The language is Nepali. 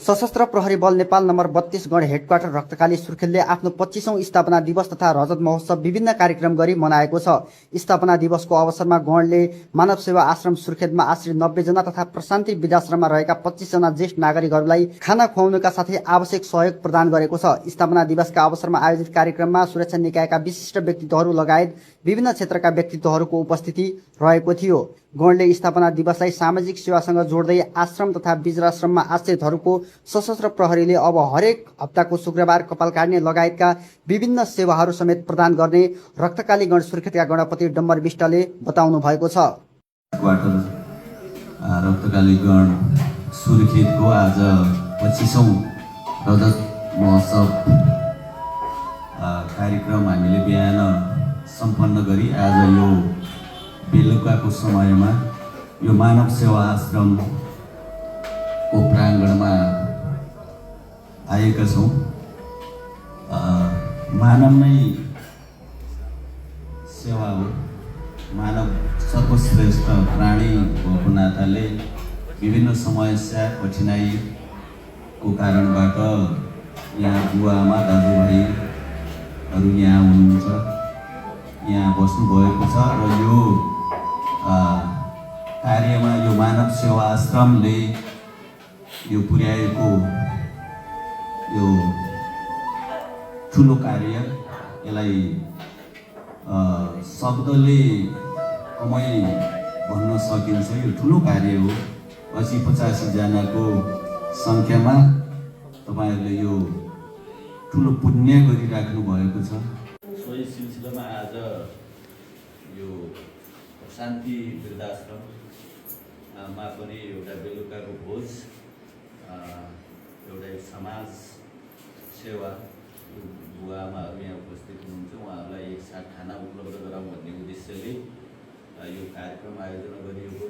सशस्त्र प्रहरी बल नेपाल नम्बर 32 गण हेडक्वार्टर रक्तकाली सुर्खेतले आफ्नो 25औं स्थापना दिवस तथा रजत महोत्सव विभिन्न कार्यक्रम गरी मनाएको छ। स्थापना दिवसको अवसरमा गणले मानव सेवा आश्रम सुर्खेतमा आश्रित 90 जना तथा प्रशान्ति वृद्धाश्रममा रहेका 25 जना ज्येष्ठ नागरिकहरूलाई खाना खुवाउनका साथै आवश्यक सहयोग प्रदान गरेको छ। स्थापना दिवसका अवसरमा आयोजित कार्यक्रममा सुरक्षा निकायका विशिष्ट व्यक्तित्वहरू लगायत विभिन्न क्षेत्रका व्यक्तित्वहरूको उपस्थिति रहेको थियो। गणले स्थापना दिवसलाई सामाजिक सेवासँग जोड्दै आश्रम तथा वृद्धाश्रममा आश्रितहरूको सशस्त्र प्रहरीले अब हरेक हप्ताको शुक्रबार कपाल काट्ने लगायतका विभिन्न सेवाहरू समेत प्रदान गर्ने रक्तकाली गण सुर्खेतका गणपति डम्बर विष्टले बताउनु भएको छ। रक्तकाली गण सुर्खेतको आज 25औं रजत महोत्सव कार्यक्रम हामीले बिहान सम्पन्न गरी आज यो बेलुकाको समयमा यो मानव सेवा आश्रमको प्राङ्गणमा आएका छौँ। मानव नै सेवा हो। मानव सर्वश्रेष्ठ प्राणी भएको नाताले विभिन्न समस्या कठिनाइको कारणबाट यहाँ बुवाआमा दाजुभाइहरू यहाँ हुनुहुन्छ, यहाँ बस्नुभएको छ र यो कार्यमा यो मानव सेवा आश्रमले यो पुर्याएको यो ठुलो कार्य, यसलाई शब्दले कमै भन्न सकिन्छ। यो ठुलो कार्य हो। 80-85 जनाको सङ्ख्यामा तपाईँहरूले यो ठुलो पुण्य गरिराख्नु भएको छ। सोही सिलसिलामा आज यो शान्ति वृद्धाश्रममा पनि एउटा बेलुकाको भोज, एउटा समाज सेवा बुवाआमाहरू यहाँ उपस्थित हुनुहुन्छ, उहाँहरूलाई एकसाथ खाना उपलब्ध गराउँ भन्ने उद्देश्यले यो कार्यक्रम आयोजना गरिएको।